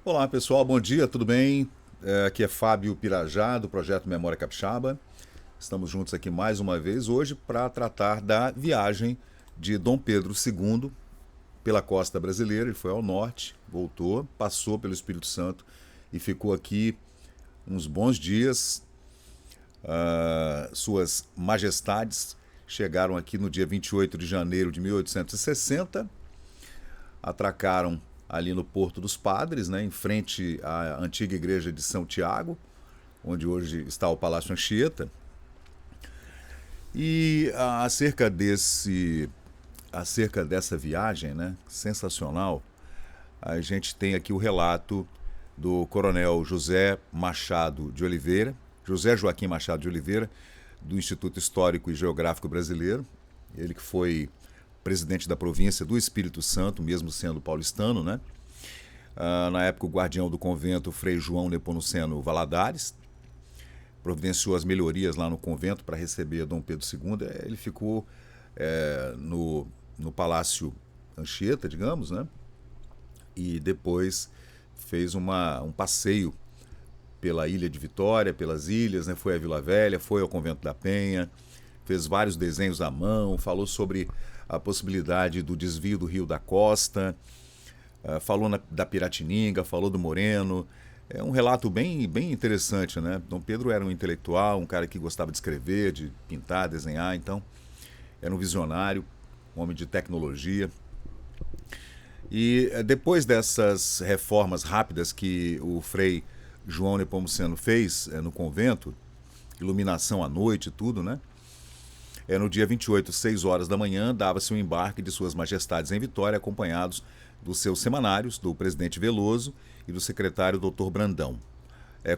Olá pessoal, bom dia, tudo bem? Aqui é Fábio Pirajá, do projeto Memória Capixaba. Estamos juntos aqui mais uma vez hoje para tratar da viagem de Dom Pedro II pela costa brasileira. Ele foi ao norte, voltou, passou pelo Espírito Santo e ficou aqui uns bons dias. Suas majestades chegaram aqui no dia 28 de janeiro de 1860, atracaram ali no Porto dos Padres, né, em frente à antiga igreja de São Tiago, onde hoje está o Palácio Anchieta. E acerca dessa viagem, né, sensacional, a gente tem aqui o relato do Coronel José Machado de Oliveira, José Joaquim Machado de Oliveira, do Instituto Histórico e Geográfico Brasileiro. Ele que foi presidente da província do Espírito Santo, mesmo sendo paulistano, né? Na época, o guardião do convento, Frei João Nepomuceno Valadares, providenciou as melhorias lá no convento para receber Dom Pedro II. Ele ficou no Palácio Anchieta, digamos, né? E depois fez um passeio pela Ilha de Vitória, pelas ilhas, né? Foi à Vila Velha, foi ao Convento da Penha, fez vários desenhos à mão, falou sobre a possibilidade do desvio do Rio da Costa, falou da Piratininga, falou do Moreno. É um relato bem interessante, né? Dom Pedro era um intelectual, um cara que gostava de escrever, de pintar, desenhar, então era um visionário, um homem de tecnologia. E depois dessas reformas rápidas que o Frei João Nepomuceno fez no convento, iluminação à noite e tudo, né? No dia 28, 6 horas da manhã, dava-se o embarque de suas majestades em Vitória, acompanhados dos seus semanários, do presidente Veloso e do secretário Dr. Brandão.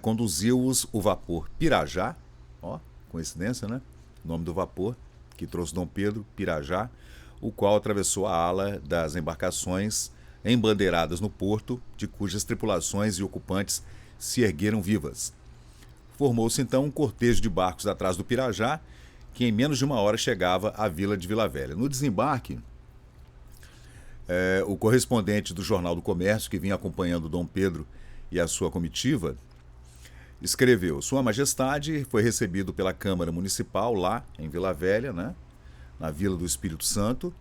Conduziu-os o vapor Pirajá, ó, coincidência, né? O nome do vapor que trouxe Dom Pedro, Pirajá, o qual atravessou a ala das embarcações embandeiradas no porto, de cujas tripulações e ocupantes se ergueram vivas. Formou-se então um cortejo de barcos atrás do Pirajá, que em menos de uma hora chegava à vila de Vila Velha. No desembarque, o correspondente do Jornal do Comércio, que vinha acompanhando Dom Pedro e a sua comitiva, escreveu: Sua Majestade foi recebido pela Câmara Municipal lá em Vila Velha, né, na Vila do Espírito Santo,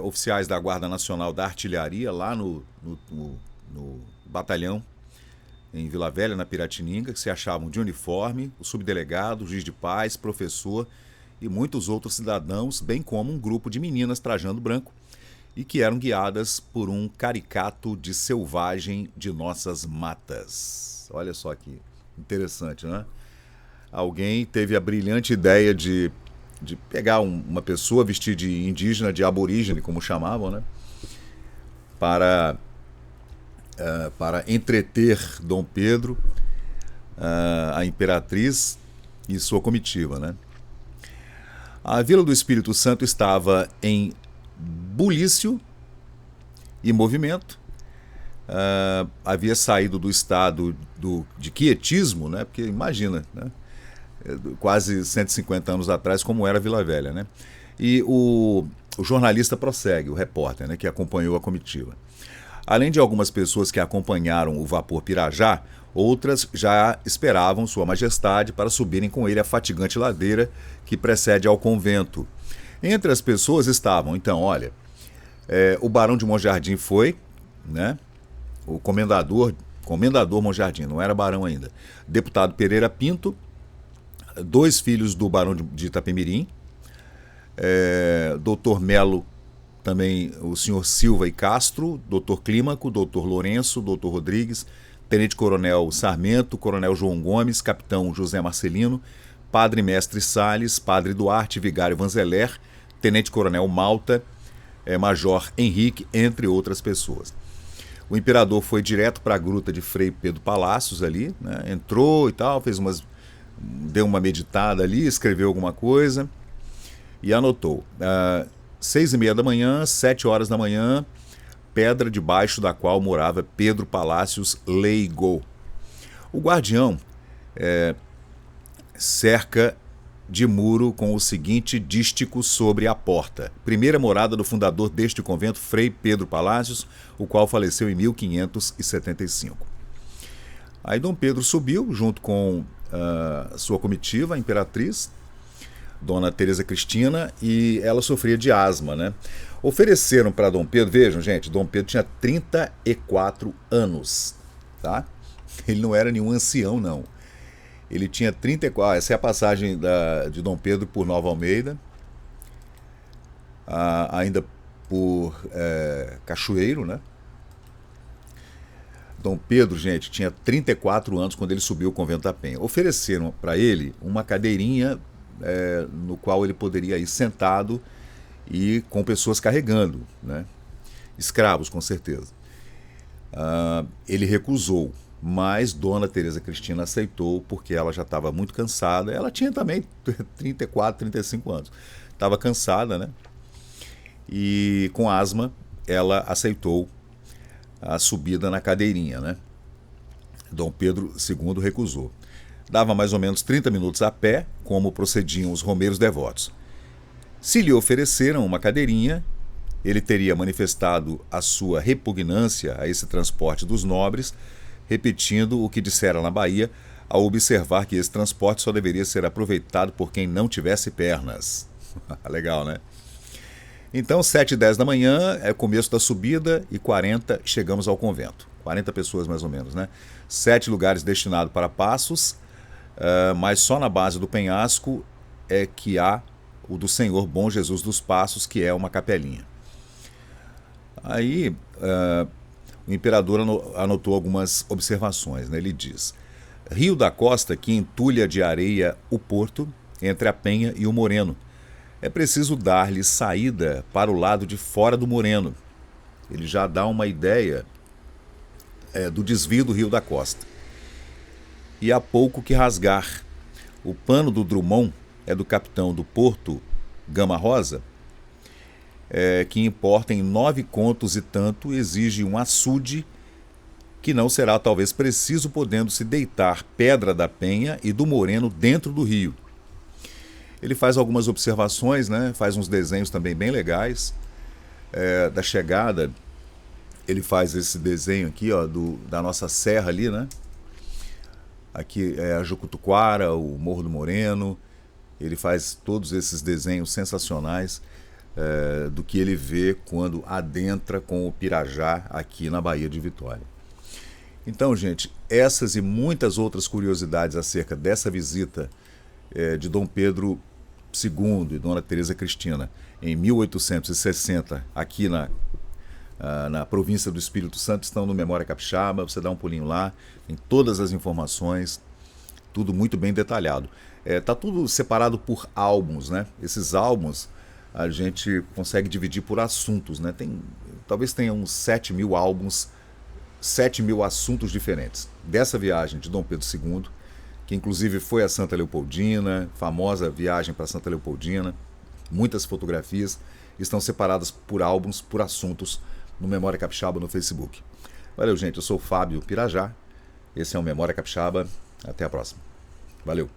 oficiais da Guarda Nacional da Artilharia lá no batalhão em Vila Velha, na Piratininga, que se achavam de uniforme, o subdelegado, o juiz de paz, professor e muitos outros cidadãos, bem como um grupo de meninas trajando branco e que eram guiadas por um caricato de selvagem de nossas matas. Olha só que interessante, né? Alguém teve a brilhante ideia de pegar uma pessoa vestida de indígena, de aborígene, como chamavam, né? Para entreter Dom Pedro, a imperatriz e sua comitiva, né? A Vila do Espírito Santo estava em bulício e movimento. Havia saído do estado de quietismo, né? Porque imagina, né? Quase 150 anos atrás, como era Vila Velha, né? E o jornalista prossegue, o repórter, né, que acompanhou a comitiva. Além de algumas pessoas que acompanharam o vapor Pirajá, outras já esperavam Sua Majestade para subirem com ele a fatigante ladeira que precede ao convento. Entre as pessoas estavam, então, olha, o Barão de Monjardim foi, né? O comendador Monjardim, não era barão ainda. Deputado Pereira Pinto, 2 filhos do Barão de Itapemirim, Dr. Melo, também o senhor Silva e Castro, Dr. Clímaco, Dr. Lourenço, Dr. Rodrigues, Tenente Coronel Sarmento, Coronel João Gomes, Capitão José Marcelino, Padre Mestre Salles, Padre Duarte, Vigário Vanzeler, Tenente Coronel Malta, Major Henrique, entre outras pessoas. O imperador foi direto para a gruta de Frei Pedro Palácios ali, né? Entrou e tal, deu uma meditada ali, escreveu alguma coisa e anotou. 6:30 da manhã, 7 horas da manhã, pedra debaixo da qual morava Pedro Palácios Leigo. O guardião cerca de muro com o seguinte dístico sobre a porta: primeira morada do fundador deste convento, Frei Pedro Palácios, o qual faleceu em 1575. Aí Dom Pedro subiu junto com sua comitiva, a imperatriz, Dona Teresa Cristina, e ela sofria de asma, né? Ofereceram para Dom Pedro, vejam, gente, Dom Pedro tinha 34 anos, tá? Ele não era nenhum ancião, não. Ele tinha 34. Essa é a passagem de Dom Pedro por Nova Almeida, ainda por Cachoeiro, né? Dom Pedro, gente, tinha 34 anos quando ele subiu o Convento da Penha. Ofereceram para ele uma cadeirinha no qual ele poderia ir sentado e com pessoas carregando, né? Escravos, com certeza. Ele recusou, mas Dona Teresa Cristina aceitou porque ela já estava muito cansada. Ela tinha também 34, 35 anos. Estava cansada, né? E com asma, ela aceitou a subida na cadeirinha, né? Dom Pedro II recusou. Dava mais ou menos 30 minutos a pé, como procediam os romeiros devotos. Se lhe ofereceram uma cadeirinha, ele teria manifestado a sua repugnância a esse transporte dos nobres, repetindo o que dissera na Bahia, ao observar que esse transporte só deveria ser aproveitado por quem não tivesse pernas. Legal, né? Então, 7h10 da manhã é o começo da subida e 40 chegamos ao convento. 40 pessoas mais ou menos, né? 7 lugares destinados para passos, mas só na base do penhasco é que há o do Senhor Bom Jesus dos Passos, que é uma capelinha. Aí o imperador anotou algumas observações, né? Ele diz: Rio da Costa que entulha de areia o porto, entre a Penha e o Moreno. É preciso dar-lhe saída para o lado de fora do Moreno. Ele já dá uma ideia do desvio do Rio da Costa. E há pouco que rasgar. O pano do Drummond é do capitão do Porto, Gama Rosa, que importa em 9 contos e tanto, exige um açude que não será talvez preciso, podendo-se deitar Pedra da Penha e do Moreno dentro do rio. Ele faz algumas observações, né? Faz uns desenhos também bem legais. Da chegada, ele faz esse desenho aqui, ó, da nossa serra ali, né? Aqui é a Jucutuquara, o Morro do Moreno. Ele faz todos esses desenhos sensacionais do que ele vê quando adentra com o Pirajá aqui na Baía de Vitória. Então, gente, essas e muitas outras curiosidades acerca dessa visita de Dom Pedro II e Dona Teresa Cristina em 1860 aqui na província do Espírito Santo estão no Memória Capixaba. Você dá um pulinho lá, tem todas as informações, tudo muito bem detalhado. Tá tudo separado por álbuns, né? Esses álbuns a gente consegue dividir por assuntos, né? Talvez tenha uns 7.000 álbuns, 7.000 assuntos diferentes dessa viagem de Dom Pedro II, que inclusive foi a Santa Leopoldina, famosa viagem para Santa Leopoldina. Muitas fotografias estão separadas por álbuns, por assuntos, no Memória Capixaba no Facebook. Valeu, gente. Eu sou o Fábio Pirajá. Esse é o Memória Capixaba. Até a próxima. Valeu.